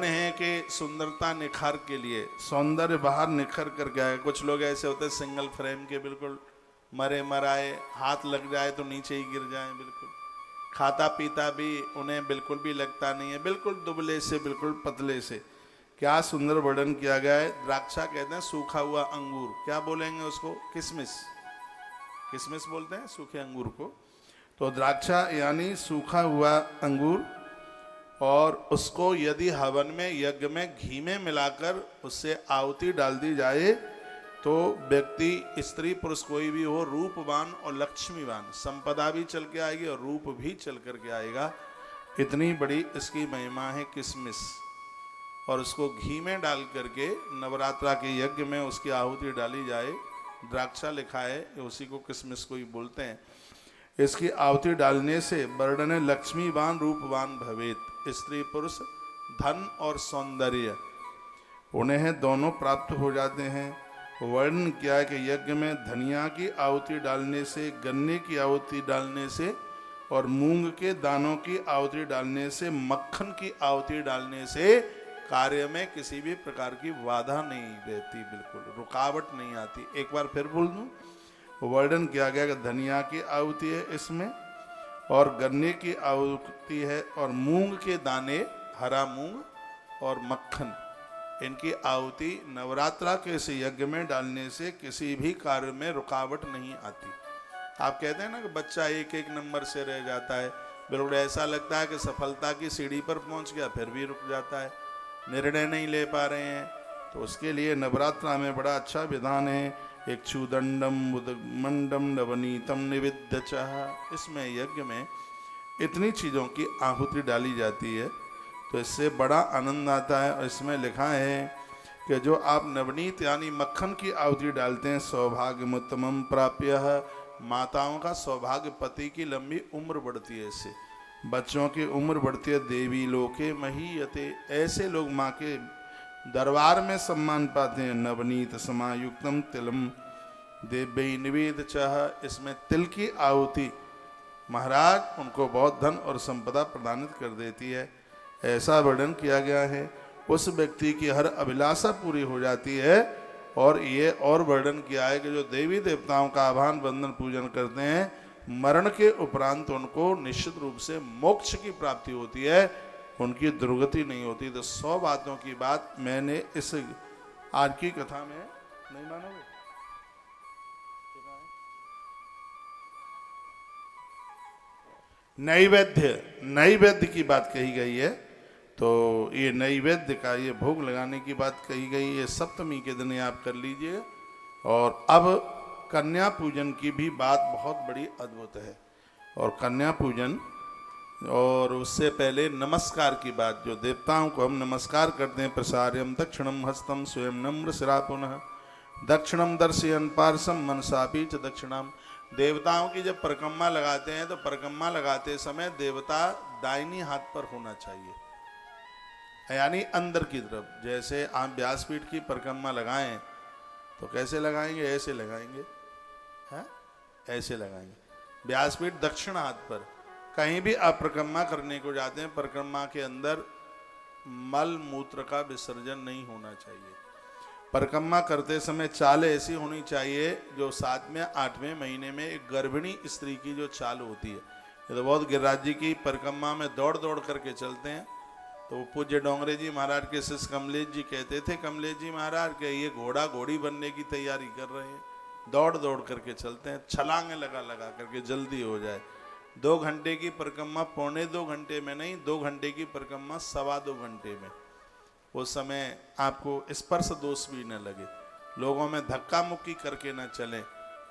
है कि सुंदरता निखार के लिए सौंदर्य बाहर निखर कर गया। कुछ लोग ऐसे होते हैं सिंगल फ्रेम के, बिल्कुल मरे मराए, हाथ लग जाए तो नीचे ही गिर जाए, बिल्कुल खाता पीता भी उन्हें बिल्कुल भी लगता नहीं है, बिल्कुल दुबले से बिल्कुल पतले से। क्या सुंदर वर्णन किया गया है। द्राक्षा कहते हैं सूखा हुआ अंगूर, क्या बोलेंगे उसको, किशमिश, किशमिश बोलते हैं सूखे अंगूर को। तो द्राक्षा यानी सूखा हुआ अंगूर, और उसको यदि हवन में यज्ञ में घी में मिलाकर उससे आहुति डाल दी जाए तो व्यक्ति, स्त्री पुरुष कोई भी हो, रूपवान और लक्ष्मीवान, संपदा भी चल के आएगी और रूप भी चल कर के आएगा। इतनी बड़ी इसकी महिमा है किशमिश। और उसको घी में डाल करके नवरात्रा के यज्ञ में उसकी आहुति डाली जाए। द्राक्षा लिखा है, उसी को किशमिश को ही बोलते हैं। इसकी आहुति डालने से वर्णने लक्ष्मीवान रूपवान भवेत, स्त्री पुरुष धन और सौंदर्य उन्हें दोनों प्राप्त हो जाते हैं। वर्णन किया है कि यज्ञ में धनिया की आहुति डालने से, गन्ने की आहुति डालने से और मूंग के दानों की आहुति डालने से, मक्खन की आहुति डालने से कार्य में किसी भी प्रकार की बाधा नहीं रहती, बिल्कुल रुकावट नहीं आती। एक बार फिर बोल दूं, वर्णन किया गया कि धनिया की आहुति है इसमें, और गन्ने की आहुति है, और मूंग के दाने, हरा मूंग और मक्खन, इनकी आहुति नवरात्रा के इस यज्ञ में डालने से किसी भी कार्य में रुकावट नहीं आती। आप कहते हैं ना कि बच्चा एक एक नंबर से रह जाता है, बिल्कुल ऐसा लगता है कि सफलता की सीढ़ी पर पहुंच गया फिर भी रुक जाता है, निर्णय नहीं ले पा रहे हैं। तो उसके लिए नवरात्रा में बड़ा अच्छा विधान है। एक चूदंडम मंडम नवनीतम निविद्य चाह, इसमें यज्ञ में इतनी चीज़ों की आहुति डाली जाती है तो इससे बड़ा आनंद आता है। और इसमें लिखा है कि जो आप नवनीत यानी मक्खन की आहुति डालते हैं, सौभाग्यमुत्तमम प्राप्य, माताओं का सौभाग्य, पति की लंबी उम्र बढ़ती है इससे, बच्चों की उम्र बढ़ती है। देवी लोके महीयते, ऐसे लोग माँ के दरबार में सम्मान पाते हैं। नवनीत समायुक्तम तिलम देव्य निवेद चाह, इसमें तिल की आहुति महाराज उनको बहुत धन और संपदा प्रदानित कर देती है, ऐसा वर्णन किया गया है। उस व्यक्ति की हर अभिलाषा पूरी हो जाती है। और ये और वर्णन किया है कि जो देवी देवताओं का आभान बंदन पूजन करते हैं, मरण के उपरांत उनको निश्चित रूप से मोक्ष की प्राप्ति होती है, उनकी दुर्गति नहीं होती। तो 100 बातों की बात मैंने इस आज की कथा में, नहीं मानोगे, नैवेद्य, नैवेद्य की बात कही गई है। तो ये नैवेद्य का, ये भोग लगाने की बात कही गई है। सप्तमी के दिन आप कर लीजिए। और अब कन्या पूजन की भी बात बहुत बड़ी अद्भुत है। और कन्या पूजन, और उससे पहले नमस्कार की बात, जो देवताओं को हम नमस्कार करते हैं, प्रसार्यम दक्षिणम हस्तम स्वयं नम्र सिरा पुनः दक्षिणम दर्शयन पार्श्वम मनसापी च दक्षिणाम। देवताओं की जब परिक्रमा लगाते हैं तो परिक्रमा लगाते समय देवता दाहिनी हाथ पर होना चाहिए, यानी अंदर की तरफ। जैसे आप व्यासपीठ की परिक्रमा लगाएं तो कैसे लगाएंगे, ऐसे लगाएंगे, है ऐसे लगाएंगे। व्यासपीठ दक्षिण हाथ पर। कहीं भी आप परिक्रमा करने को जाते हैं, परिक्रमा के अंदर मल मूत्र का विसर्जन नहीं होना चाहिए। परिक्रमा करते समय चाल ऐसी होनी चाहिए जो 7वें 8वें महीने में एक गर्भिणी स्त्री की जो चाल होती है। ये तो बहुत, गिरिराज जी की परिक्रमा में दौड़ दौड़ करके चलते हैं। तो पूज्य डोंगरे जी महाराज के शिष्य कमलेश जी कहते थे, कमलेश जी महाराज के ये घोड़ा घोड़ी बनने की तैयारी कर रहे हैं, दौड़ दौड़ करके चलते हैं, छलांगे लगा लगा करके जल्दी हो जाए। 2 घंटे की परिक्रमा 2.25 घंटे में नहीं, 2 घंटे की परिक्रमा 2.25 घंटे में। उस समय आपको स्पर्श दोष भी न लगे, लोगों में धक्का मुक्की करके न चले,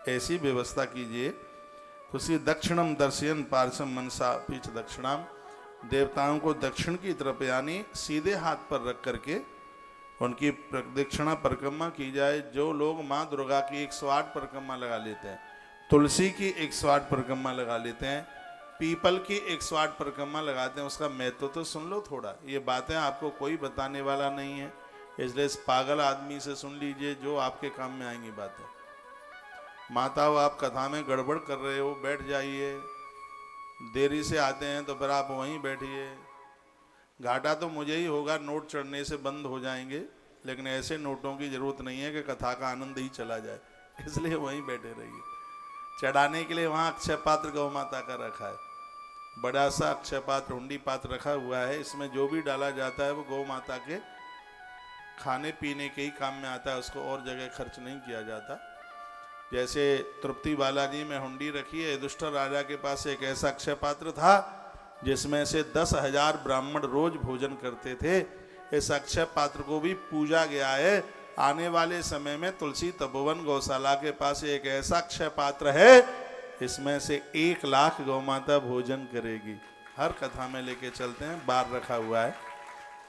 ऐसी व्यवस्था कीजिए। उसी दक्षिणम दर्शयन पार्श्वम मनसा पीछ दक्षिणाम, देवताओं को दक्षिण की तरफ यानी सीधे हाथ पर रख करके उनकी प्रदक्षिणा परिक्रमा की जाए। जो लोग माँ दुर्गा की 108 परिक्रमा लगा लेते हैं, तुलसी की 108 परिक्रमा लगा लेते हैं, पीपल की 108 परिक्रमा लगाते हैं, उसका महत्व तो सुन लो थोड़ा। ये बातें आपको कोई बताने वाला नहीं है, इसलिए इस पागल आदमी से सुन लीजिए जो आपके काम में आएंगी बातें। माताओं, आप कथा में गड़बड़ कर रहे हो, बैठ जाइए। देरी से आते हैं तो फिर आप वहीं बैठिए। घाटा तो मुझे ही होगा, नोट चढ़ने से बंद हो जाएंगे, लेकिन ऐसे नोटों की जरूरत नहीं है कि कथा का आनंद ही चला जाए, इसलिए वहीं बैठे रहिए। चढ़ाने के लिए वहाँ अक्षय पात्र गौ माता का रखा है, बड़ा सा अक्षय पात्र, हुंडी पात्र रखा हुआ है। इसमें जो भी डाला जाता है वो गौ माता के खाने पीने के ही काम में आता है, उसको और जगह खर्च नहीं किया जाता। जैसे तृप्ति बालाजी में हुंडी रखी है, दुष्ट राजा के पास एक ऐसा अक्षय पात्र था जिसमें से 10,000 ब्राह्मण रोज भोजन करते थे। इस अक्षय पात्र को भी पूजा गया है। आने वाले समय में तुलसी तपोवन गौशाला के पास एक ऐसा अक्षय पात्र है, इसमें से 1 लाख गौ माता भोजन करेगी। हर कथा में लेके चलते हैं, बार रखा हुआ है,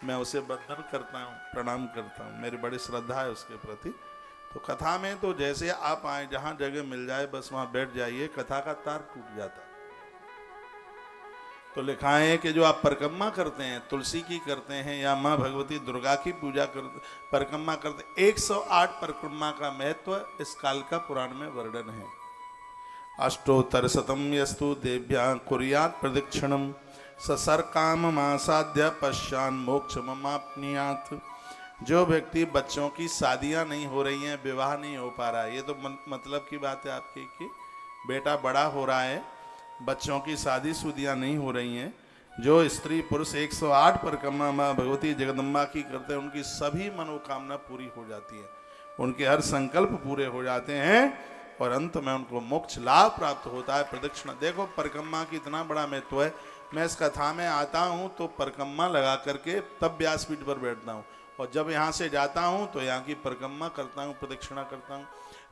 मैं उसे बंधन करता हूँ, प्रणाम करता हूँ, मेरी बड़ी श्रद्धा है उसके प्रति। तो कथा में तो जैसे आप आए, जहाँ जगह मिल जाए बस वहाँ बैठ जाइए, कथा का तार टूट जाता। तो लिखा है कि जो आप परिक्रमा करते हैं, तुलसी की करते हैं या माँ भगवती दुर्गा की पूजा करते, परिक्रमा करते, 108 परिक्रमा का महत्व इस काल का पुराण में वर्णन है। अष्टोत्तर शतम यस्तु देव्या कुर्यात् प्रदक्षिणम ससर काम मासाध्य पश्चान मोक्ष ममाप्नियात। जो व्यक्ति, बच्चों की शादियां नहीं हो रही हैं, विवाह नहीं हो पा रहा है, ये तो मतलब की बात है आपकी कि बेटा बड़ा हो रहा है, बच्चों की शादी शुदियाँ नहीं हो रही हैं, जो स्त्री पुरुष 108 परिक्रमा माँ भगवती जगदम्बा की करते हैं, उनकी सभी मनोकामना पूरी हो जाती है, उनके हर संकल्प पूरे हो जाते हैं और अंत में उनको मोक्ष लाभ प्राप्त होता है। प्रदक्षिणा, देखो परिक्रमा की इतना बड़ा महत्व है। मैं इस कथा में आता हूँ तो परिक्रमा लगा करके तब व्यासपीठ पर बैठता हूँ, और जब यहाँ से जाता हूँ तो यहाँ की परिक्रमा करता हूँ, प्रदक्षिणा करता हूँ।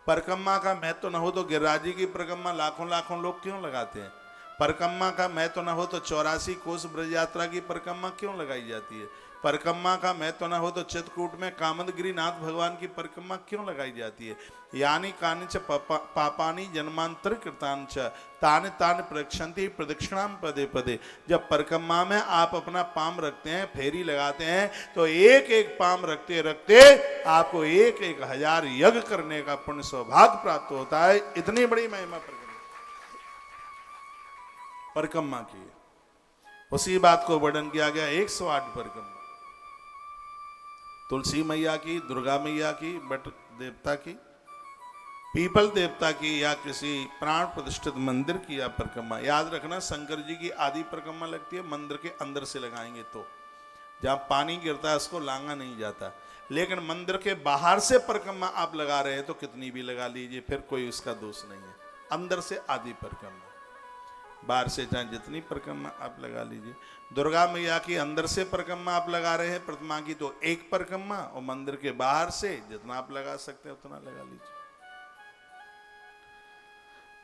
परिक्रमा का महत्व न हो तो गिरिराज जी की परिक्रमा लाखों लाखों लोग क्यों लगाते हैं? परिक्रमा का महत्व न हो तो 84 कोस ब्रज यात्रा की परिक्रमा क्यों लगाई जाती है? परिक्रमा का महत्व न हो तो चित्रकूट में कामदगिरीनाथ भगवान की परिक्रमा क्यों लगाई जाती है? यानी कानिच पापानी जन्मांतर कृतांच तान तान प्रक्षंति प्रदक्षिणाम पदे पदे। जब परिक्रमा में आप अपना पाम रखते हैं, फेरी लगाते हैं, तो एक एक पाम रखते रखते आपको 1,000 यज्ञ करने का पुण्य सौभाग्य प्राप्त होता है। इतनी बड़ी महिमा परिक्रमा की। उसी बात को वर्णन किया गया 108 परिक्रमा, तुलसी मैया की, दुर्गा मैया की, बट देवता की, पीपल देवता की, या किसी प्राण प्रतिष्ठित मंदिर की या परिक्रमा। याद रखना, शंकर जी की आदि परिक्रमा लगती है मंदिर के अंदर से लगाएंगे तो, जहां पानी गिरता है उसको लांगा नहीं जाता। लेकिन मंदिर के बाहर से परिक्रमा आप लगा रहे हैं तो कितनी भी लगा लीजिए, फिर कोई उसका दोष नहीं है। अंदर से आदि परिक्रमा, बाहर से चाहे जितनी परिक्रमा आप लगा लीजिए। दुर्गा मैया की अंदर से परिक्रमा आप लगा रहे हैं प्रतिमा की तो 1 परिक्रमा, और मंदिर के बाहर से जितना आप लगा सकते हैं उतना लगा लीजिए।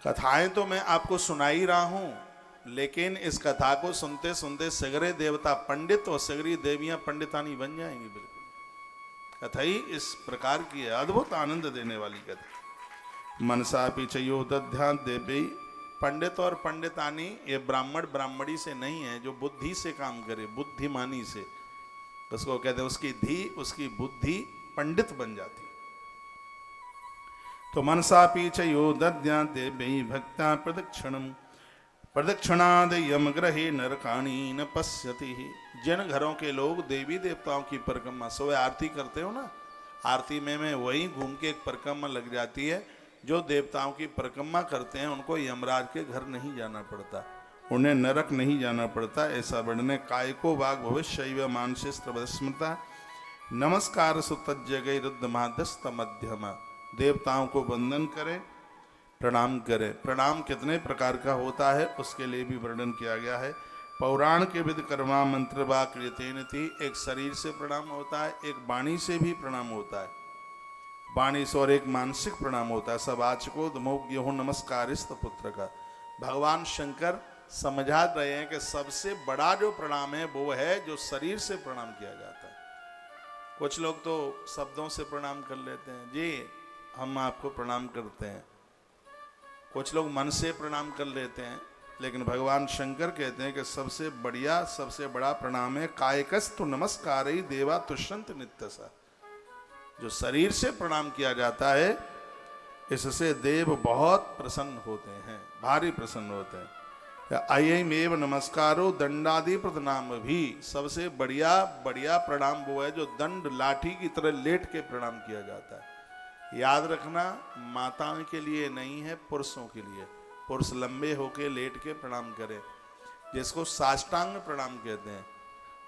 कथाएं तो मैं आपको सुना ही रहा हूं, लेकिन इस कथा को सुनते सुनते सगरे देवता पंडित और सगरी देवियां पंडितानी बन जाएंगी। बिल्कुल कथा ही इस प्रकार की है, अद्भुत आनंद देने वाली कथा। मनसा पीछे ध्यान देवी, पंडित और पंडितानी ये ब्राह्मण ब्राह्मणी से नहीं है, जो बुद्धि से काम करे, बुद्धिमानी से, उसको कहते हैं उसकी धी, उसकी बुद्धि पंडित बन जाती। तो मनसा पीछयो दद्या देवी भक्ता प्रदक्षिणम प्रदक्षिणाद यम ग्रहे नरकाणी न पश्यति। जिन घरों के लोग देवी देवताओं की परिक्रमा, सो आरती करते हो ना, आरती में वही घूम के एक परिक्रमा लग जाती है। जो देवताओं की परिक्रमा करते हैं उनको यमराज के घर नहीं जाना पड़ता, उन्हें नरक नहीं जाना पड़ता। ऐसा वर्णन काय को वाग भविष्य मानसिस्मृता नमस्कार सुतज्जगै रुद्ध माध्यस्थ मध्यमा। देवताओं को वंदन करें, प्रणाम करें। प्रणाम कितने प्रकार का होता है उसके लिए भी वर्णन किया गया है। पौराण के विद कर्मा मंत्र वा कृतेन थी, एक शरीर से प्रणाम होता है, एक वाणी से भी प्रणाम होता है, वाणी से, और एक मानसिक प्रणाम होता है। सवाचको दमोग्यो नमस्कारिस्त पुत्र का। भगवान शंकर समझा रहे हैं कि सबसे बड़ा जो प्रणाम है वो है जो शरीर से प्रणाम किया जाता है। कुछ लोग तो शब्दों से प्रणाम कर लेते हैं, जी हम आपको प्रणाम करते हैं, कुछ लोग मन से प्रणाम कर लेते हैं, लेकिन भगवान शंकर कहते हैं कि सबसे बढ़िया, सबसे बड़ा प्रणाम है कायकस्तु नमस्कार ही देवा तुष्यंत नित्यसा। जो शरीर से प्रणाम किया जाता है इससे देव बहुत प्रसन्न होते हैं, भारी प्रसन्न होते हैं। अयमेव नमस्कारो दंडादि प्रणाम भी। सबसे बढ़िया बढ़िया प्रणाम वो है जो दंड लाठी की तरह लेट के प्रणाम किया जाता है। याद रखना, माताओं के लिए नहीं है, पुरुषों के लिए। पुरुष लंबे होके लेट के प्रणाम करें, जिसको साष्टांग प्रणाम कहते हैं।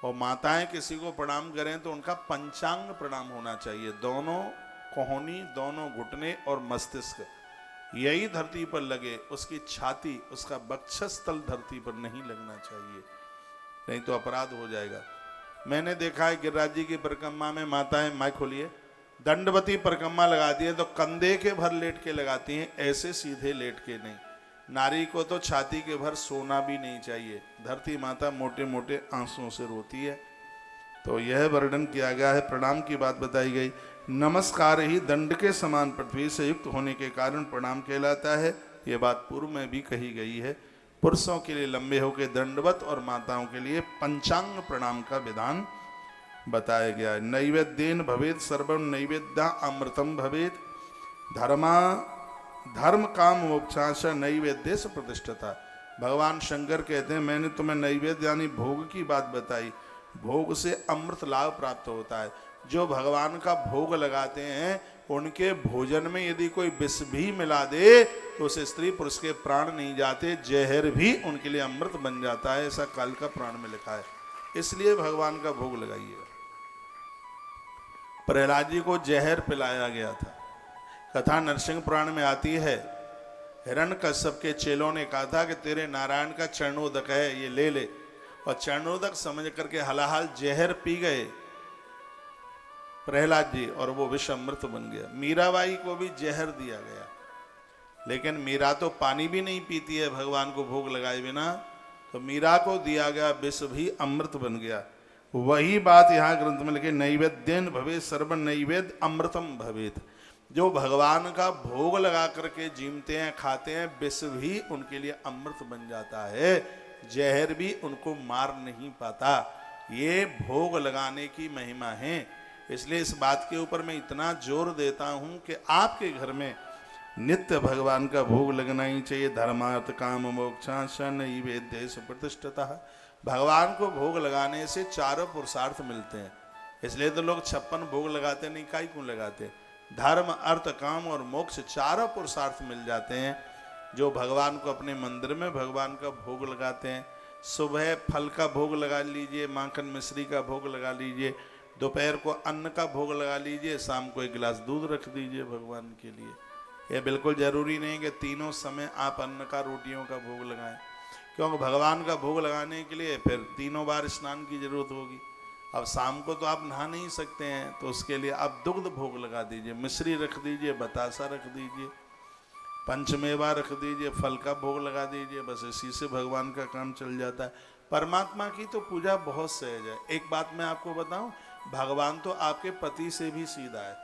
और माताएं किसी को प्रणाम करें तो उनका पंचांग प्रणाम होना चाहिए। दोनों कोहनी, दोनों घुटने और मस्तिष्क यही धरती पर लगे, उसकी छाती, उसका वक्षस्थल धरती पर नहीं लगना चाहिए, नहीं तो अपराध हो जाएगा। मैंने देखा है गिरिराज जी की परिक्रमा में माताएं, माइक खोलिए, दंडवती परिक्रमा लगाती है तो कंधे के भर लेट के लगाती हैं, ऐसे सीधे लेट के नहीं। नारी को तो छाती के भर सोना भी नहीं चाहिए। धरती माता मोटे मोटे आंसुओं से रोती है। तो यह वर्णन किया गया है, प्रणाम की बात बताई गई। नमस्कार ही दंड के समान पृथ्वी से युक्त होने के कारण प्रणाम कहलाता है। ये बात पूर्व में भी कही गई है। पुरुषों के लिए लंबे होकर दंडवत और माताओं के लिए पंचांग प्रणाम का विधान बताया गया है। नैवेद्येन भवेद सर्वम नैवेद्या अमृतम भवेद धर्म काम मोक्षांश नैवेद्य से प्रतिष्ठता। भगवान शंकर कहते हैं मैंने तुम्हें नैवेद्य यानी भोग की बात बताई, भोग से अमृत लाभ प्राप्त होता है। जो भगवान का भोग लगाते हैं उनके भोजन में यदि कोई विष भी मिला दे तो उसे स्त्री पुरुष के प्राण नहीं जाते, जहर भी उनके लिए अमृत बन जाता है, ऐसा काल का प्राण में लिखा है। इसलिए भगवान का भोग लगाइएगा। प्रहलाद जी को जहर पिलाया गया था, कथा नरसिंह पुराण में आती है। हिरण्यकश्यप के चेलों ने कहा था कि तेरे नारायण का चरणोदक है, ये ले ले, और चरणोदक समझ करके हलाहल जहर पी गए प्रहलाद जी, और वो विष अमृत बन गया। मीराबाई को भी जहर दिया गया, लेकिन मीरा तो पानी भी नहीं पीती है भगवान को भोग लगाए बिना, तो मीरा को दिया गया विष भी अमृत बन गया। वही बात यहाँ ग्रंथ में लिखे, नैवेद्येन भवेद सर्व नैवेद्य अमृतम भवेद। जो भगवान का भोग लगा करके जीमते हैं, खाते हैं, विष भी उनके लिए अमृत बन जाता है, जहर भी उनको मार नहीं पाता। ये भोग लगाने की महिमा है। इसलिए इस बात के ऊपर मैं इतना जोर देता हूं कि आपके घर में नित्य भगवान का भोग लगना ही चाहिए। धर्मार्थ काम मोक्षांश नैवेद्य से प्रतिष्ठता। भगवान को भोग लगाने से चारों पुरुषार्थ मिलते हैं। इसलिए तो लोग 56 भोग लगाते नहीं, काई क्यों लगाते? धर्म अर्थ काम और मोक्ष चारों पुरुषार्थ मिल जाते हैं। जो भगवान को अपने मंदिर में भगवान का भोग लगाते हैं, सुबह फल का भोग लगा लीजिए, माखन मिश्री का भोग लगा लीजिए, दोपहर को अन्न का भोग लगा लीजिए, शाम को एक गिलास दूध रख दीजिए भगवान के लिए। यह बिल्कुल जरूरी नहीं कि तीनों समय आप अन्न का रोटियों का भोग लगाएं, क्योंकि भगवान का भोग लगाने के लिए फिर तीनों बार स्नान की जरूरत होगी। अब शाम को तो आप नहा नहीं सकते हैं, तो उसके लिए आप दुग्ध भोग लगा दीजिए, मिश्री रख दीजिए, बतासा रख दीजिए, पंचमेवा रख दीजिए, फल का भोग लगा दीजिए। बस इसी से भगवान का काम चल जाता है। परमात्मा की तो पूजा बहुत सहज है। एक बात मैं आपको बताऊं, भगवान तो आपके पति से भी सीधा है,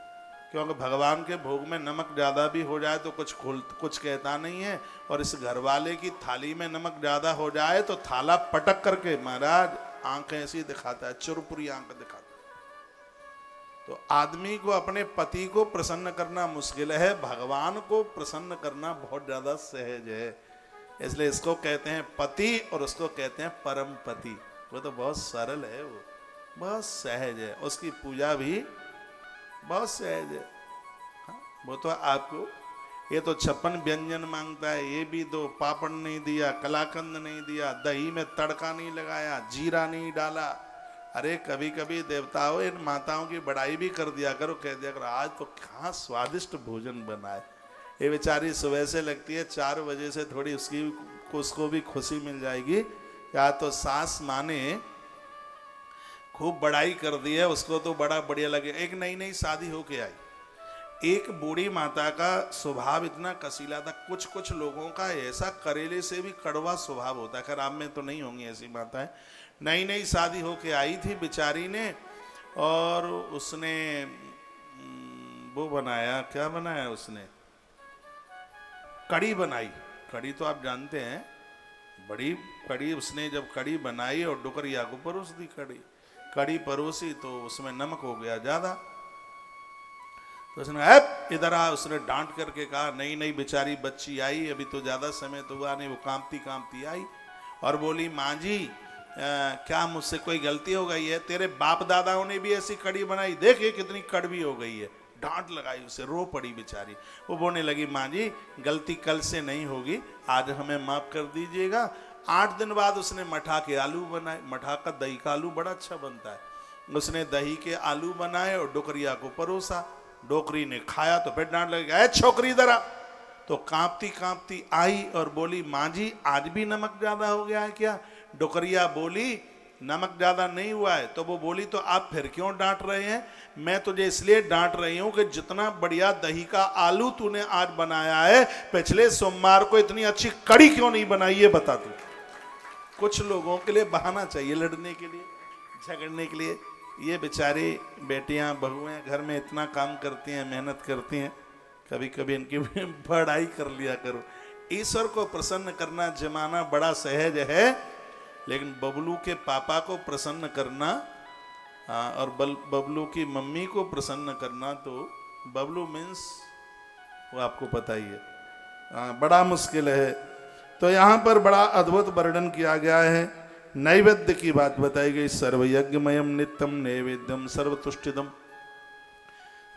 क्योंकि भगवान के भोग में नमक ज़्यादा भी हो जाए तो कुछ कहता नहीं है, और इस घरवाले की थाली में नमक ज़्यादा हो जाए तो थाला पटक करके महाराज आंखें ऐसी दिखाता है, चुरपुरी आंख दिखाता है। तो आदमी को अपने पति को प्रसन्न करना मुश्किल है, भगवान को प्रसन्न करना बहुत ज्यादा सहज है। इसलिए इसको कहते हैं पति और उसको कहते हैं परम पति। वो तो बहुत सरल है, वो बहुत सहज है, उसकी पूजा भी बहुत सहज है। हाँ, वो तो आपको ये तो 56 व्यंजन मांगता है, ये भी दो, पापड़ नहीं दिया, कलाकंद नहीं दिया, दही में तड़का नहीं लगाया, जीरा नहीं डाला। अरे कभी कभी देवताओं इन माताओं की बड़ाई भी कर दिया करो, कह दिया करो आज तो कहाँ स्वादिष्ट भोजन बना है। ये बेचारी सुबह से लगती है 4 बजे से, थोड़ी उसको भी खुशी मिल जाएगी। या तो सास माँ ने खूब बड़ाई कर दी है, उसको तो बड़ा बढ़िया लगे। एक नई नई शादी होके आई, एक बूढ़ी माता का स्वभाव इतना कसीला था। कुछ लोगों का ऐसा करेले से भी कड़वा स्वभाव होता है। खैर आप में तो नहीं होंगी ऐसी माताएं। नई नई शादी होके आई थी बेचारी ने, और उसने वो बनाया, क्या बनाया उसने, कड़ी बनाई। कड़ी तो आप जानते हैं, बड़ी कड़ी। उसने जब कड़ी बनाई और डुकरिया को परोस दी, कड़ी परोसी तो उसमें नमक हो गया ज्यादा। तो उसने इधर आ, उसने डांट करके कहा, नई नई बेचारी बच्ची आई, अभी तो ज्यादा समय तो हुआ नहीं, वो कांपती कांपती आई। और बोली माँ जी क्या मुझसे कोई गलती हो गई है? तेरे बाप दादाओं ने भी ऐसी कड़ी बनाई, देख ये कितनी कड़वी हो गई है। डांट लगाई उसे, रो पड़ी बेचारी। वो बोलने लगी माँ जी गलती कल से नहीं होगी, आज हमें माफ कर दीजिएगा। 8 दिन बाद उसने मठा के आलू बनाए। मठा का दही का आलू बड़ा अच्छा बनता है। उसने दही के आलू बनाए और डोकरिया को परोसा। डोकरी ने खाया तो फिर डांट लगी, ऐ छोकरी दरा। तो कांपती कांपती आई और बोली माँ जी आज भी नमक ज्यादा हो गया है क्या? डोकरिया बोली नमक ज्यादा नहीं हुआ है। तो वो बोली तो आप फिर क्यों डांट रहे हैं? मैं तुझे इसलिए डांट रही हूं कि जितना बढ़िया दही का आलू तूने आज बनाया है, पिछले सोमवार को इतनी अच्छी कड़ी क्यों नहीं बनाई, ये बता तू। कुछ लोगों के लिए बहाना चाहिए लड़ने के लिए, झगड़ने के लिए। ये बेचारी बेटियां बहुएं घर में इतना काम करती हैं, मेहनत करती हैं, कभी कभी इनकी बड़ाई कर लिया करो। ईश्वर को प्रसन्न करना जमाना बड़ा सहज है, लेकिन बबलू के पापा को प्रसन्न करना और बबलू की मम्मी को प्रसन्न करना, तो बबलू मीन्स वो आपको पता ही है, बड़ा मुश्किल है। तो यहाँ पर बड़ा अद्भुत वर्णन किया गया है। नैवेद्य की बात बताई गई, सर्वयज्ञमयम नित्यम नैवेद्यम सर्वतुष्टिदम।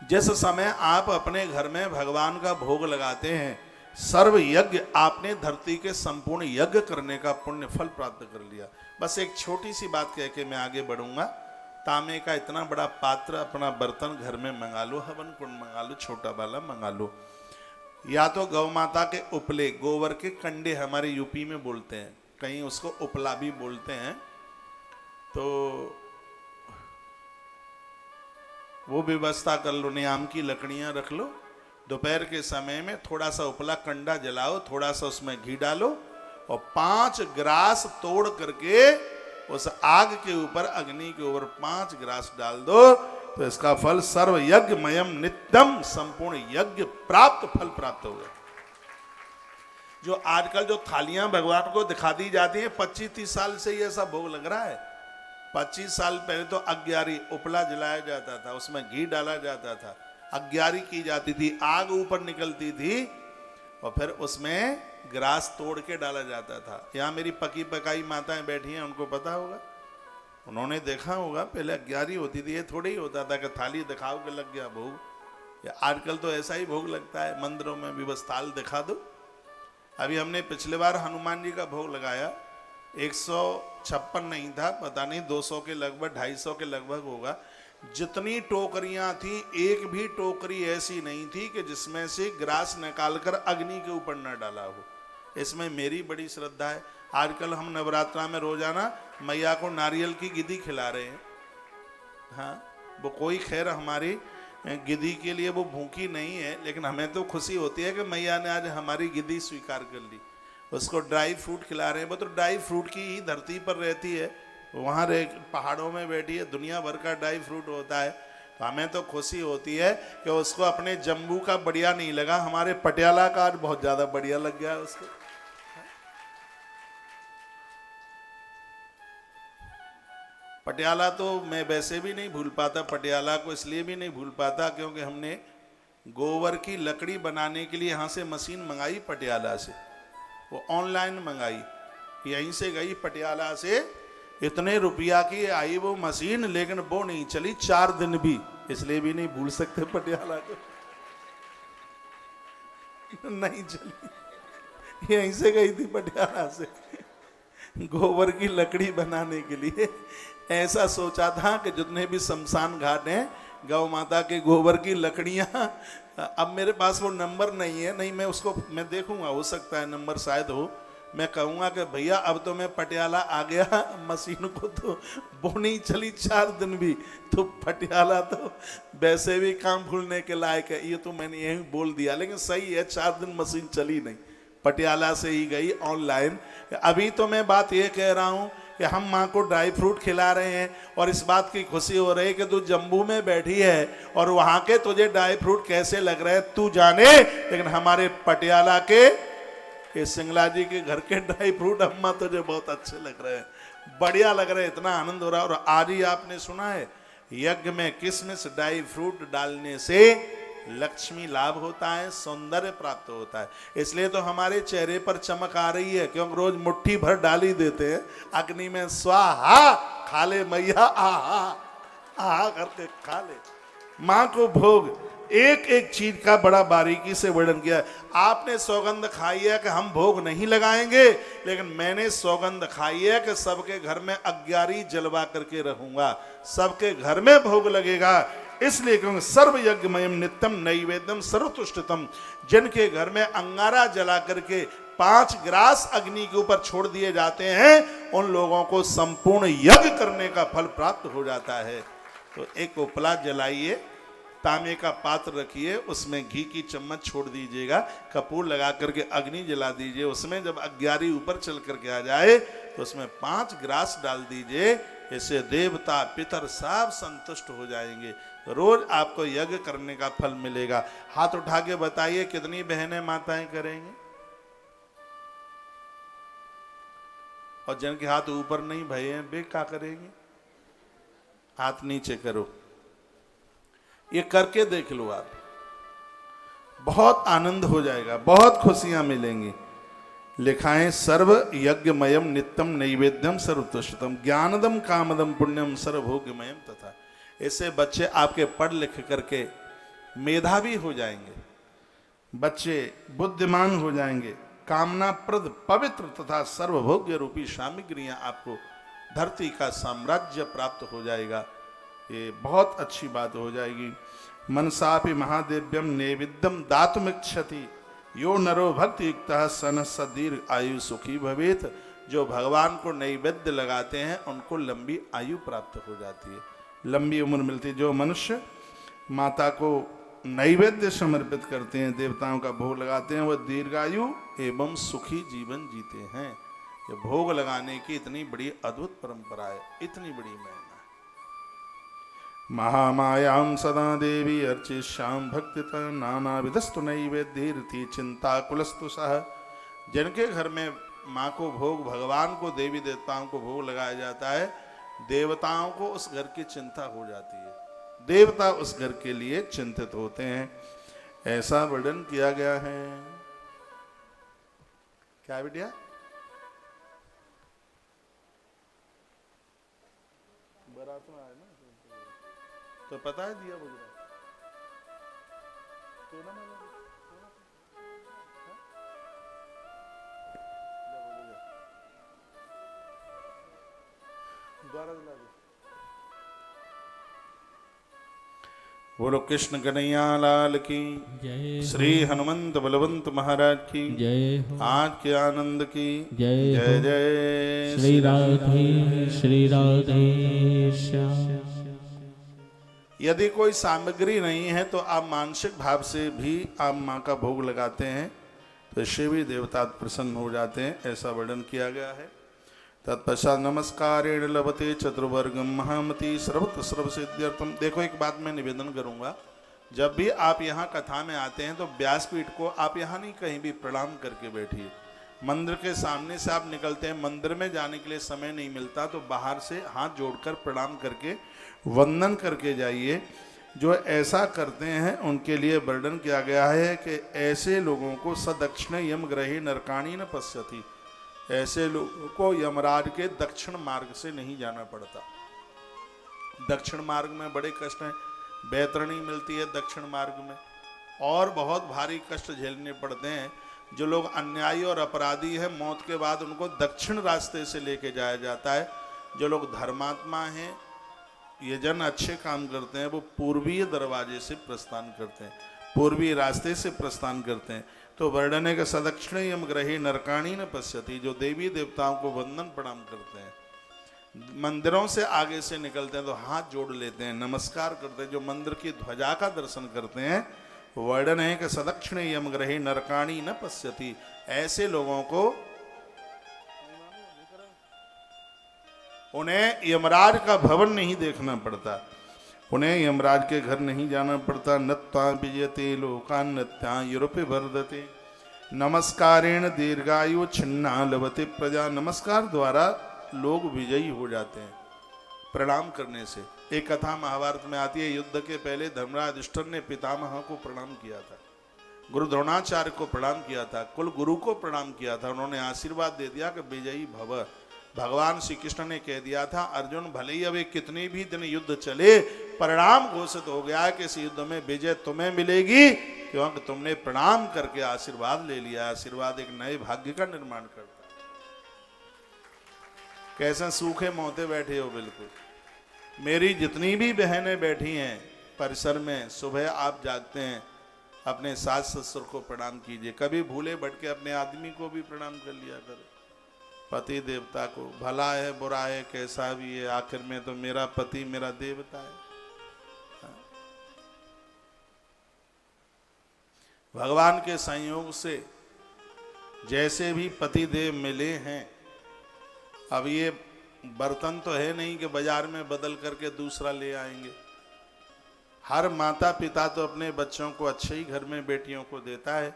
जिस समय आप अपने घर में भगवान का भोग लगाते हैं, सर्व यज्ञ, आपने धरती के संपूर्ण यज्ञ करने का पुण्य फल प्राप्त कर लिया। बस एक छोटी सी बात कह के मैं आगे बढ़ूंगा। तांबे का इतना बड़ा पात्र, अपना बर्तन घर में मंगा लो, हवन कुंड मंगा लो, छोटा वाला मंगा लो, या तो गौ माता के उपले, गोबर के कंडे हमारे यूपी में बोलते हैं, कहीं उसको उपला भी बोलते हैं, तो वो व्यवस्था कर लो। नीम की लकड़ियां रख लो, दोपहर के समय में थोड़ा सा उपला कंडा जलाओ, थोड़ा सा उसमें घी डालो और 5 ग्रास तोड़ करके उस आग के ऊपर, अग्नि के ऊपर 5 ग्रास डाल दो, तो इसका फल सर्व यज्ञ मयम नित्यम, संपूर्ण यज्ञ प्राप्त फल प्राप्त होगा। जो आजकल जो थालियां भगवान को दिखा दी जाती हैं, 25-30 साल से ही ऐसा भोग लग रहा है। 25 साल पहले तो अग्यारी उपला जलाया जाता था, उसमें घी डाला जाता था, अग्यारी की जाती थी, आग ऊपर निकलती थी और फिर उसमें ग्रास तोड़ के डाला जाता था। यहाँ मेरी पकी पकाई माताएं बैठी हैं, उनको पता होगा, उन्होंने देखा होगा। पहले अग्यारी होती थी, ये थोड़ी ही होता था कि थाली दिखाओ के लग गया भोग। या आजकल तो ऐसा ही भोग लगता है, मंदिरों में भी बस थाल दिखा दो। अभी हमने पिछले बार हनुमान जी का भोग लगाया, 156 नहीं था, पता नहीं 200 के लगभग, 250 के लगभग होगा। जितनी टोकरियां थी, एक भी टोकरी ऐसी नहीं थी कि जिसमें से ग्रास निकालकर अग्नि के ऊपर न डाला हो। इसमें मेरी बड़ी श्रद्धा है। आजकल हम नवरात्रा में रोजाना मैया को नारियल की गिद्दी खिला रहे हैं। हाँ, वो कोई खैर हमारी गिद्दी के लिए वो भूखी नहीं है, लेकिन हमें तो खुशी होती है कि मैया ने आज हमारी गिद्दी स्वीकार कर ली। उसको ड्राई फ्रूट खिला रहे हैं, वो तो ड्राई फ्रूट की ही धरती पर रहती है, वहाँ पहाड़ों में बैठी है, दुनिया भर का ड्राई फ्रूट होता है। तो हमें तो खुशी होती है कि उसको अपने जम्मू का बढ़िया नहीं लगा, हमारे पटियाला का आज बहुत ज़्यादा बढ़िया लग गया उसको। पटियाला तो मैं वैसे भी नहीं भूल पाता, पटियाला को इसलिए भी नहीं भूल पाता क्योंकि हमने गोबर की लकड़ी बनाने के लिए यहाँ से मशीन मंगाई पटियाला से, वो ऑनलाइन मंगाई, यहीं से गई पटियाला से, इतने रुपया की आई वो मशीन, लेकिन वो नहीं चली 4 दिन भी, इसलिए भी नहीं भूल सकते पटियाला को, नहीं चली, यहीं से गई थी पटियाला से गोबर की लकड़ी बनाने के लिए। ऐसा सोचा था कि जितने भी शमशान घाट हैं, गौ माता के गोबर की लकड़ियां, अब मेरे पास वो नंबर नहीं है, नहीं मैं उसको मैं देखूंगा, हो सकता है नंबर शायद हो, मैं कहूँगा कि भैया अब तो मैं पटियाला आ गया, मशीन को तो वो नहीं चली 4 दिन भी, तो पटियाला तो वैसे भी काम भूलने के लायक है। ये तो मैंने यही बोल दिया, लेकिन सही है, 4 दिन मशीन चली नहीं, पटियाला से ही गई ऑनलाइन। अभी तो मैं बात ये कह रहा हूँ कि हम माँ को ड्राई फ्रूट खिला रहे हैं और इस बात की खुशी हो रही है कि तू जम्मू में बैठी है और वहाँ के तुझे ड्राई फ्रूट कैसे लग रहे हैं तू जाने, लेकिन हमारे पटियाला के सिंगला जी के घर के ड्राई फ्रूट अम्मा तुझे बहुत अच्छे लग रहे हैं, बढ़िया लग रहे हैं, इतना आनंद हो रहा है। और आज ही आपने सुना है, यज्ञ में किसमिस ड्राई फ्रूट डालने से लक्ष्मी लाभ होता है, सौंदर्य प्राप्त होता है। इसलिए तो हमारे चेहरे पर चमक आ रही है, क्योंकि रोज मुट्ठी भर डाली देते हैं अग्नि में, स्वाहा खा ले मैया, आहा आहा करके खा ले। माँ को भोग एक एक चीज का बड़ा बारीकी से वर्णन किया है। आपने सौगंध खाई है कि हम भोग नहीं लगाएंगे, लेकिन मैंने सौगंध खाई है कि सबके घर में अग्यारी जलवा करके रहूंगा, सबके घर में भोग लगेगा। इसलिए क्योंकि सर्व यज्ञमयम नित्यम नैवेद्यम सर्वतुष्टितम, जिनके घर में अंगारा जला करके 5 ग्रास अग्नि के ऊपर छोड़ दिए जाते हैं, उन लोगों को संपूर्ण यज्ञ करने का फल प्राप्त हो जाता है। तो एक उपला जलाइए, तांबे का पात्र रखिए, उसमें घी की चम्मच छोड़ दीजिएगा, कपूर लगा करके अग्नि जला दीजिए, उसमें जब अग्यारी ऊपर चल करके आ जाए तो उसमें 5 ग्रास डाल दीजिए। इससे देवता पितर सब संतुष्ट हो जाएंगे। रोज आपको यज्ञ करने का फल मिलेगा। हाथ उठा के बताइए कितनी बहनें माताएं करेंगे, और जिनके हाथ ऊपर नहीं भये हैं वे क्या करेंगे? हाथ नीचे करो, ये करके देख लो आप, बहुत आनंद हो जाएगा, बहुत खुशियां मिलेंगी। लिखाएं सर्व यज्ञमयम नित्यम नैवेद्यम सर्वतुष्टम ज्ञानदम कामदम पुण्यम सर्वभोग्यमयम तथा। इससे बच्चे आपके पढ़ लिख करके मेधावी हो जाएंगे, बच्चे बुद्धिमान हो जाएंगे, कामनाप्रद पवित्र तथा सर्वभोग्य रूपी सामग्रियां आपको धरती का साम्राज्य प्राप्त हो जाएगा। ये बहुत अच्छी बात हो जाएगी। मनसापि महादेव्यम नैवेद्यम दातुमिच्छति यो नरो भक्ति युक्तः सन सदीर्घ आयु सुखी भवेत। जो भगवान को नैवेद्य लगाते हैं उनको लंबी आयु प्राप्त हो जाती है, लंबी उम्र मिलती है। जो मनुष्य माता को नैवेद्य समर्पित करते हैं, देवताओं का भोग लगाते हैं, वह दीर्घायु एवं सुखी जीवन जीते हैं। ये भोग लगाने की इतनी बड़ी अद्भुत परंपरा है, इतनी बड़ी महिमा। महामायां सदा देवी अर्चिष्याम भक्तिता नाना विधस्तु नैवेद्येरति चिंता कुलस्तु सह। जिनके घर में माँ को भोग, भगवान को, देवी देवताओं को भोग लगाया जाता है, देवताओं को उस घर की चिंता हो जाती है, देवता उस घर के लिए चिंतित होते हैं। ऐसा वर्णन किया गया है। क्या बेटिया? बारात में आए ना तो पता है दिया बज रहा तो ना द्वारा दिला दे। बोलो कृष्ण कन्हैया लाल की जय, श्री हनुमंत बलवंत महाराज की जय, आज के आनंद की जय, जय जय श्री राधे श्री राधे श्याम। यदि कोई सामग्री नहीं है तो आप मानसिक भाव से भी आप माँ का भोग लगाते हैं तो शिवी देवता प्रसन्न हो जाते हैं, ऐसा वर्णन किया गया है। तत्पश्चात नमस्कारेण लभते चतुर्वर्गम महामती सर्वत्र सर्व सिद्ध्यर्थम। देखो एक बात मैं निवेदन करूंगा, जब भी आप यहाँ कथा में आते हैं तो व्यासपीठ को आप यहाँ नहीं कहीं भी प्रणाम करके बैठिए। मंदिर के सामने से आप निकलते हैं, मंदिर में जाने के लिए समय नहीं मिलता तो बाहर से हाथ जोड़कर प्रणाम करके वंदन करके जाइए। जो ऐसा करते हैं उनके लिए वर्णन किया गया है कि ऐसे लोगों को सदक्षिण यम ग्रहे नरकाणी न पश्यति। ऐसे लोगों को यमराज के दक्षिण मार्ग से नहीं जाना पड़ता। दक्षिण मार्ग में बड़े कष्ट हैं, बैतरणी मिलती है दक्षिण मार्ग में, और बहुत भारी कष्ट झेलने पड़ते हैं। जो लोग अन्यायी और अपराधी हैं, मौत के बाद उनको दक्षिण रास्ते से लेके जाया जाता है। जो लोग धर्मात्मा हैं, ये जन अच्छे काम करते हैं, वो पूर्वीय दरवाजे से प्रस्थान करते हैं, पूर्वी रास्ते से प्रस्थान करते हैं। तो वर्णन है कि सदक्षिण यम ग्रहे नरकाणी न पश्यति। जो देवी देवताओं को वंदन प्रणाम करते हैं, मंदिरों से आगे से निकलते हैं तो हाथ जोड़ लेते हैं, नमस्कार करते हैं, जो मंदिर की ध्वजा का दर्शन करते हैं, वर्णन है कि सदक्षिण यम ग्रहे नरकाणी न पश्यति। ऐसे लोगों को, उन्हें यमराज का भवन नहीं देखना पड़ता, उन्हें यमराज के घर नहीं जाना पड़ता। नत्वा विजयते लोकान् नत्या यूरोपे वर्धते नमस्कारेण दीर्घायु छिन्ना लभते प्रजा। नमस्कार द्वारा लोग विजयी हो जाते हैं, प्रणाम करने से। एक कथा महाभारत में आती है, युद्ध के पहले धर्मराज युधिष्ठिर ने पितामह को प्रणाम किया था, गुरु द्रोणाचार्य को प्रणाम किया था, कुल गुरु को प्रणाम किया था। उन्होंने आशीर्वाद दे दिया कि विजयी भव। भगवान श्री कृष्ण ने कह दिया था, अर्जुन भले ही अभी कितने भी दिन युद्ध चले, परिणाम घोषित हो गया कि इस युद्ध में विजय तुम्हें मिलेगी, क्योंकि तुमने प्रणाम करके आशीर्वाद ले लिया। आशीर्वाद एक नए भाग्य का निर्माण करता है। कैसे सूखे मोते बैठे हो बिल्कुल। मेरी जितनी भी बहनें बैठी हैं परिसर में, सुबह आप जागते हैं अपने सास ससुर को प्रणाम कीजिए। कभी भूले भटके अपने आदमी को भी प्रणाम कर लिया करो, पति देवता को। भला है बुरा है कैसा भी है, आखिर में तो मेरा पति मेरा देवता है। भगवान के संयोग से जैसे भी पति देव मिले हैं, अब ये बर्तन तो है नहीं कि बाजार में बदल करके दूसरा ले आएंगे। हर माता पिता तो अपने बच्चों को अच्छे ही घर में बेटियों को देता है,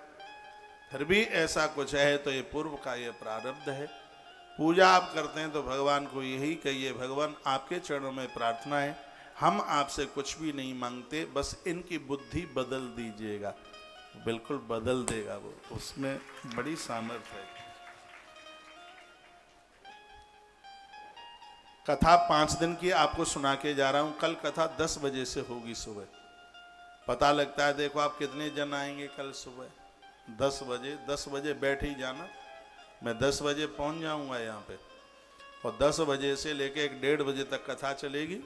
फिर भी ऐसा कुछ है तो ये पूर्व का ये प्रारब्ध है। पूजा आप करते हैं तो भगवान को यही कहिए, भगवान आपके चरणों में प्रार्थना है, हम आपसे कुछ भी नहीं मांगते, बस इनकी बुद्धि बदल दीजिएगा। बिल्कुल बदल देगा वो, उसमें बड़ी सामर्थ्य है। कथा 5 दिन की आपको सुना के जा रहा हूं। कल कथा 10 बजे से होगी सुबह। पता लगता है, देखो आप कितने जन आएंगे कल सुबह 10 बजे। 10 बजे बैठ ही जाना, मैं 10 बजे पहुंच जाऊंगा यहाँ पे, और 10 बजे से लेके 1-1:30 बजे तक कथा चलेगी,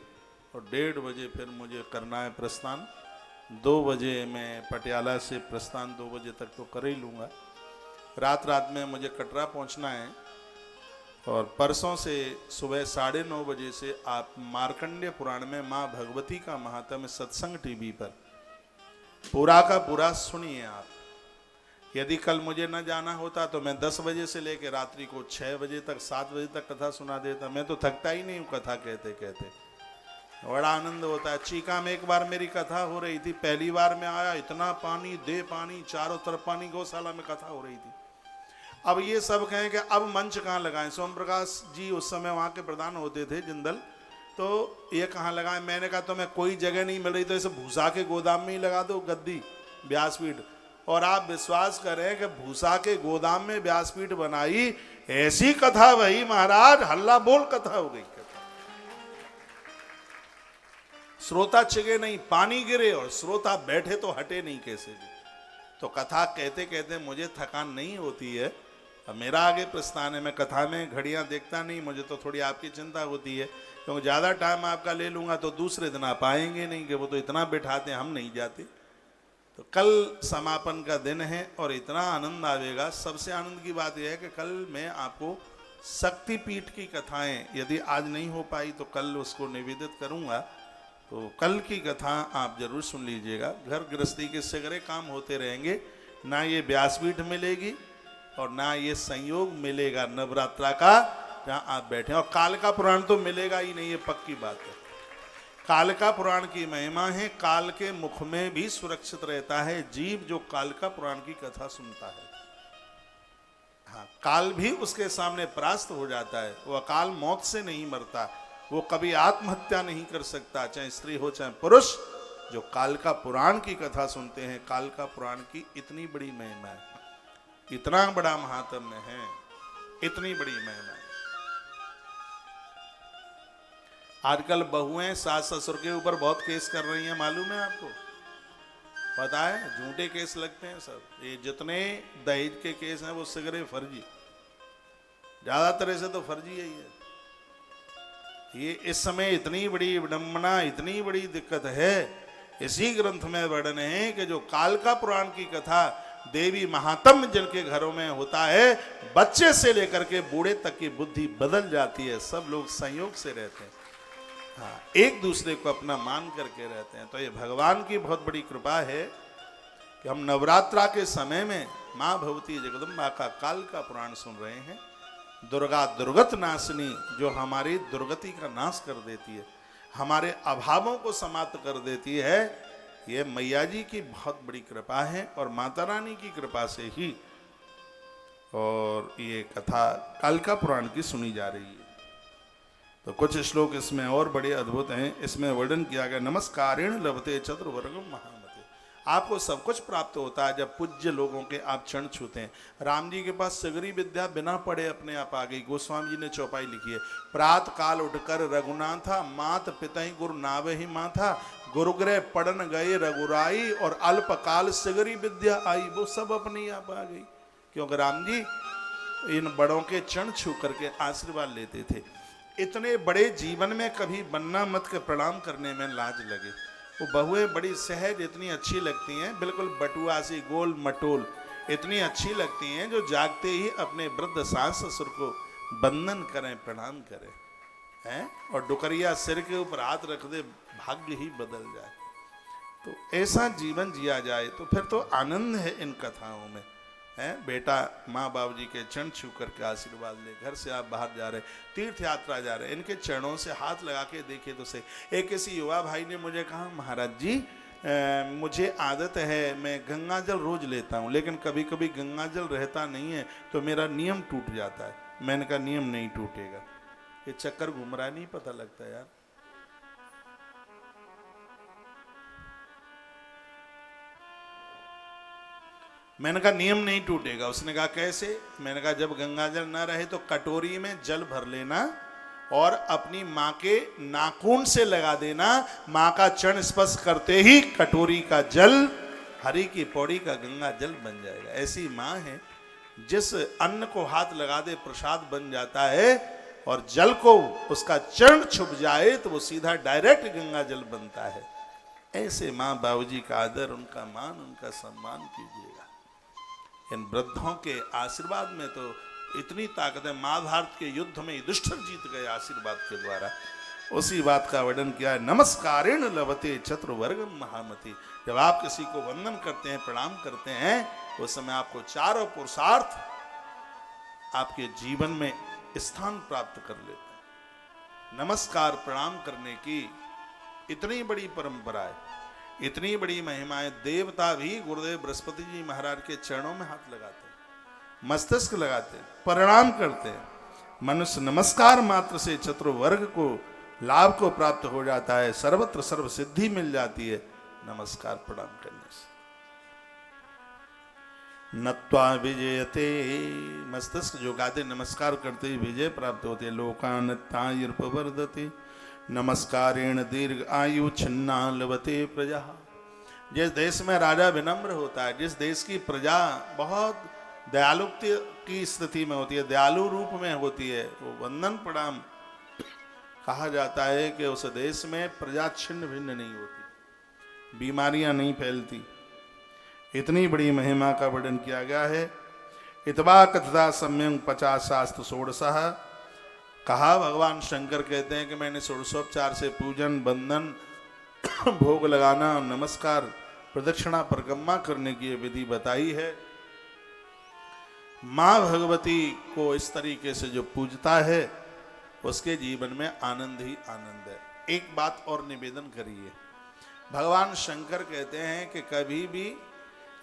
और 1:30 बजे फिर मुझे करना है प्रस्थान। 2 बजे मैं पटियाला से प्रस्थान 2 बजे तक तो कर ही लूँगा। रात में मुझे कटरा पहुँचना है, और परसों से सुबह 9:30 बजे से आप मार्कंडेय पुराण में माँ भगवती का महात्म्य सत्संग टीवी पर पूरा का पूरा सुनिए आप। यदि कल मुझे न जाना होता तो मैं 10 बजे से लेकर रात्रि को 6 बजे तक 7 बजे तक कथा सुना देता। मैं तो थकता ही नहीं हूँ कथा कहते कहते, बड़ा आनंद होता है। चीका में एक बार मेरी कथा हो रही थी, पहली बार में आया, इतना पानी दे पानी, चारों तरफ पानी, गौशाला में कथा हो रही थी। अब ये सब कहें कि अब मंच कहाँ लगाएं। सोम प्रकाश जी उस समय वहाँ के प्रधान होते थे जिंदल, तो ये कहाँ लगाएं। मैंने कहा तुम्हें कोई जगह नहीं मिल रही तो इसे भूसा के गोदाम में ही लगा दो गद्दी, व्यासपीठ। और आप विश्वास करें कि भूसा के गोदाम में व्यासपीठ बनाई, ऐसी कथा वही महाराज, हल्ला बोल कथा हो गई। श्रोता चिगे नहीं, पानी गिरे और श्रोता बैठे तो हटे नहीं कैसे भी। तो कथा कहते कहते मुझे थकान नहीं होती है। अब मेरा आगे प्रस्थान है, मैं कथा में घड़ियां देखता नहीं, मुझे तो थोड़ी आपकी चिंता होती है, क्योंकि ज़्यादा टाइम आपका ले लूँगा तो दूसरे दिन आप आएंगे नहीं, कि वो तो इतना बिठाते हैं, हम नहीं जाते। तो कल समापन का दिन है और इतना आनंद आवेगा। सबसे आनंद की बात यह है कि कल मैं आपको शक्तिपीठ की कथाएं, यदि आज नहीं हो पाई तो कल उसको निवेदित करूँगा, तो कल की कथा आप जरूर सुन लीजिएगा। घर गृहस्थी के सगरे काम होते रहेंगे, ना ये व्यासपीठ मिलेगी और ना ये संयोग मिलेगा नवरात्रा का जहाँ आप बैठे। और काल का पुराण तो मिलेगा ही नहीं, ये पक्की बात है। काल का पुराण की महिमा है, काल के मुख में भी सुरक्षित रहता है जीव जो काल का पुराण की कथा सुनता है। हाँ, काल भी उसके सामने परास्त हो जाता है, वो अकाल मौत से नहीं मरता, वो कभी आत्महत्या नहीं कर सकता, चाहे स्त्री हो चाहे पुरुष। जो काल का पुराण की कथा सुनते हैं, काल का पुराण की इतनी बड़ी महिमा है, इतना बड़ा महात्म्य है, इतनी बड़ी महिमा है। आजकल बहुएं सास ससुर के ऊपर बहुत केस कर रही हैं, मालूम है आपको? पता है, झूठे केस लगते हैं सब। ये जितने दहेज के केस हैं वो सगरे फर्जी, ज्यादातर ऐसे तो फर्जी ही है। ये इस समय इतनी बड़ी विडंबना, इतनी बड़ी दिक्कत है। इसी ग्रंथ में वर्णन है कि जो काल का पुराण की कथा देवी महात्म्य जिनके घरों में होता है, बच्चे से लेकर के बूढ़े तक की बुद्धि बदल जाती है। सब लोग संयोग से रहते हैं, हाँ, एक दूसरे को अपना मान करके रहते हैं। तो ये भगवान की बहुत बड़ी कृपा है कि हम नवरात्रा के समय में माँ भगवती जगदम्बा का काल का पुराण सुन रहे हैं। दुर्गा दुर्गत नाशिनी, जो हमारी दुर्गति का नाश कर देती है, हमारे अभावों को समाप्त कर देती है, ये मैया जी की बहुत बड़ी कृपा है और माता रानी की कृपा से ही और ये कथा काल का पुराण की सुनी जा रही है। तो कुछ श्लोक इसमें और बड़े अद्भुत हैं। इसमें वर्णन किया गया, नमस्कारेण लभते चतुर्वर्गम महामते। आपको सब कुछ प्राप्त होता है जब पूज्य लोगों के आप चरण छूते हैं। राम जी के पास सगरी विद्या बिना पढ़े अपने आप आ गई। गोस्वामी जी ने चौपाई लिखी है, प्रात काल उठकर रघुनाथा, मात पितहि गुरु नावहि माथा, गुरुग्रह पढ़न गए रघुराई, और अल्पकाल सगरी विद्या आई। वो सब अपने आप आ गई, क्योंकि राम जी इन बड़ों के चरण छू करके आशीर्वाद लेते थे। इतने बड़े जीवन में कभी बन्ना मत के प्रणाम करने में लाज लगे। वो बहुएं बड़ी सहज इतनी अच्छी लगती हैं, बिल्कुल बटुआ सी गोल मटोल इतनी अच्छी लगती हैं, जो जागते ही अपने वृद्ध सास ससुर को बंदन करें, प्रणाम करें हैं, और डुकरिया सिर के ऊपर हाथ रख दे, भाग्य ही बदल जाए। तो ऐसा जीवन जिया जाए तो फिर तो आनंद है इन कथाओं में है। बेटा माँ बाबू जी के चरण छू करके आशीर्वाद ले, घर से आप बाहर जा रहे, तीर्थ यात्रा जा रहे, इनके चरणों से हाथ लगा के देखिए तो सही। एक किसी युवा भाई ने मुझे कहा, महाराज जी मुझे आदत है, मैं गंगा जल रोज लेता हूँ, लेकिन कभी कभी गंगा जल रहता नहीं है तो मेरा नियम टूट जाता है। मैंने कहा नियम नहीं टूटेगा, ये चक्कर घूम रहा है, नहीं पता लगता यार। मैंने कहा नियम नहीं टूटेगा। उसने कहा कैसे? मैंने कहा जब गंगा जल ना रहे तो कटोरी में जल भर लेना और अपनी माँ के नाखून से लगा देना। माँ का चरण स्पर्श करते ही कटोरी का जल हरि की पौड़ी का गंगा जल बन जाएगा। ऐसी माँ है जिस अन्न को हाथ लगा दे प्रसाद बन जाता है, और जल को उसका चरण छुप जाए तो वो सीधा डायरेक्ट गंगा जल बनता है। ऐसे माँ बाबूजी का आदर, उनका मान, उनका सम्मान कीजिएगा। इन वृद्धों के आशीर्वाद में तो इतनी ताकत है। महाभारत के युद्ध में युधिष्ठिर जीत गए आशीर्वाद के द्वारा। उसी बात का वर्णन किया है, नमस्कारेण लभते चतुर्वर्गम महामति। जब आप किसी को वंदन करते हैं, प्रणाम करते हैं, उस समय आपको चारों पुरुषार्थ आपके जीवन में स्थान प्राप्त कर लेते हैं। नमस्कार प्रणाम करने की इतनी बड़ी परंपरा है, इतनी बड़ी महिमा है। देवता भी गुरुदेव बृहस्पति जी महाराज के चरणों में हाथ लगाते हैं, मस्तिष्क लगाते हैं, प्रणाम करते हैं। मनुष्य नमस्कार मात्र से चतुर्वर्ग को लाभ को प्राप्त हो जाता है, सर्वत्र सर्व सिद्धि मिल जाती है नमस्कार प्रणाम करने से। नत्वा विजयते, मस्तिष्क जो गाते नमस्कार करते ही विजय प्राप्त होते है। लोकानत्तायुर्पवर्धते नमस्कारेण दीर्घ आयु छिन्ना लभते प्रजा। जिस देश में राजा विनम्र होता है, जिस देश की प्रजा बहुत दयालुता की स्थिति में होती है, दयालु रूप में होती है, वो वंदन प्रणाम कहा जाता है कि उस देश में प्रजा छिन्न भिन्न नहीं होती, बीमारियां नहीं फैलती। इतनी बड़ी महिमा का वर्णन किया गया है। इतवा कथता सम्यंग 50 शास्त्र षोडशः। कहा भगवान शंकर कहते हैं कि मैंने षोडशोपचार से पूजन, बंदन, भोग लगाना, नमस्कार, प्रदक्षिणा, परिक्रमा करने की विधि बताई है। माँ भगवती को इस तरीके से जो पूजता है उसके जीवन में आनंद ही आनंद है। एक बात और निवेदन करिए, भगवान शंकर कहते हैं कि कभी भी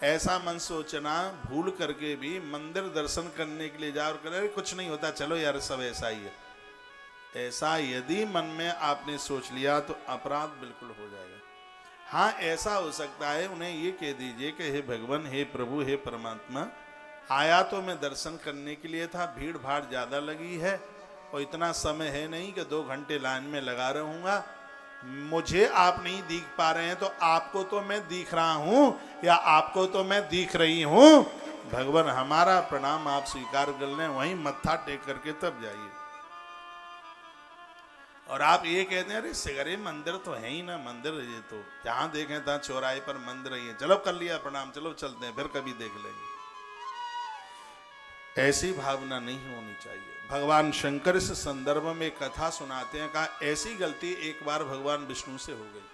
ऐसा मन सोचना भूल करके भी मंदिर दर्शन करने के लिए जाओ और कहे कुछ नहीं होता, चलो यार सब ऐसा ही है। ऐसा यदि मन में आपने सोच लिया तो अपराध बिल्कुल हो जाएगा। हाँ, ऐसा हो सकता है उन्हें ये कह दीजिए कि हे भगवान, हे प्रभु, हे परमात्मा, आया तो मैं दर्शन करने के लिए था, भीड़ भाड़ ज़्यादा लगी है और इतना समय है नहीं कि 2 घंटे लाइन में लगा रहूँगा। मुझे आप नहीं दिख पा रहे हैं तो आपको तो मैं दिख रहा हूँ या आपको तो मैं दिख रही हूँ। भगवान हमारा प्रणाम आप स्वीकार कर लें, वहीं मत्था टेक करके तब जाइए। और आप ये कहते हैं अरे सिगरे मंदिर तो है ही ना, मंदिर ये तो जहां देखें तहां चौराहे पर मंदिर ही है, चलो कर लिया प्रणाम, चलो चलते हैं, फिर कभी देख लेंगे। ऐसी भावना नहीं होनी चाहिए। भगवान शंकर इस संदर्भ में कथा सुनाते हैं, कहा ऐसी गलती एक बार भगवान विष्णु से हो गई।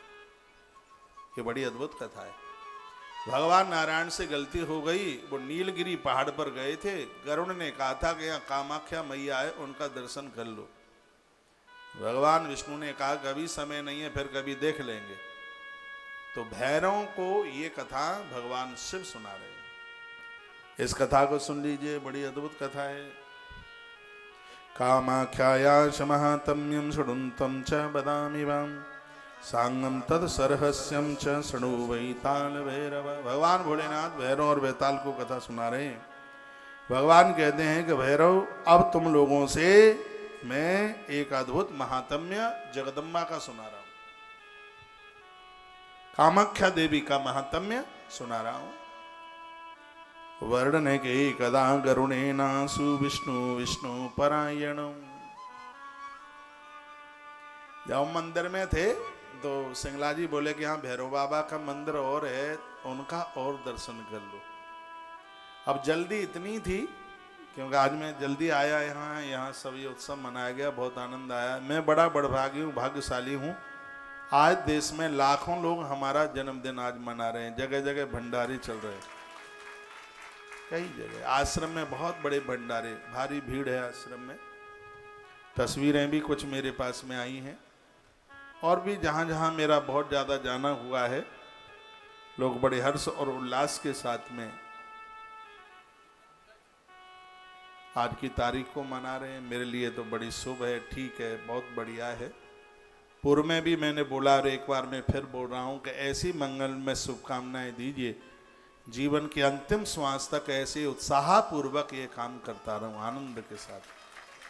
ये बड़ी अद्भुत कथा है। भगवान नारायण से गलती हो गई, वो नीलगिरी पहाड़ पर गए थे, गरुड़ ने कहा था कि यहाँ कामाख्या मैया है, उनका दर्शन कर लो। भगवान विष्णु ने कहा कभी समय नहीं है, फिर कभी देख लेंगे। तो भैरवों को ये कथा भगवान शिव सुना रहे हैं। इस कथा को सुन लीजिए, बड़ी अद्भुत कथा है। कामाख्यायाश महात्म्यं शृणुन्तं च वदामि वां सांगम तद सरहस्यम च शृणु वैताल भैरव। भगवान भोलेनाथ भैरव और बैताल को कथा सुना रहे हैं। भगवान कहते हैं कि भैरव अब तुम लोगों से मैं एक अद्भुत महात्म्य जगदम्बा का सुना रहा हूं, कामाख्या देवी का महात्म्य सुना रहा हूं। वर्णन के कदा गरुणेनासु विष्णु विष्णु परायणम। जब हम मंदिर में थे तो सिंगला जी बोले कि यहाँ भैरव बाबा का मंदिर और है, उनका और दर्शन कर लो। अब जल्दी इतनी थी क्योंकि आज मैं जल्दी आया यहाँ सभी उत्सव मनाया गया, बहुत आनंद आया। मैं बड़ा बड़भागी हूँ, भाग्यशाली हूँ। आज देश में लाखों लोग हमारा जन्मदिन आज मना रहे हैं, जगह जगह भंडारे चल रहे हैं, कई जगह आश्रम में बहुत बड़े भंडारे, भारी भीड़ है आश्रम में। तस्वीरें भी कुछ मेरे पास में आई हैं और भी जहाँ जहाँ मेरा बहुत ज़्यादा जाना हुआ है, लोग बड़े हर्ष और उल्लास के साथ में आज की तारीख को मना रहे हैं। मेरे लिए तो बड़ी शुभ है, ठीक है, बहुत बढ़िया है। पूर्व में भी मैंने बोला और एक बार मैं फिर बोल रहा हूँ कि ऐसी मंगल में शुभकामनाएं दीजिए, जीवन के अंतिम श्वास तक ऐसे उत्साहपूर्वक ये काम करता रहूं आनंद के साथ।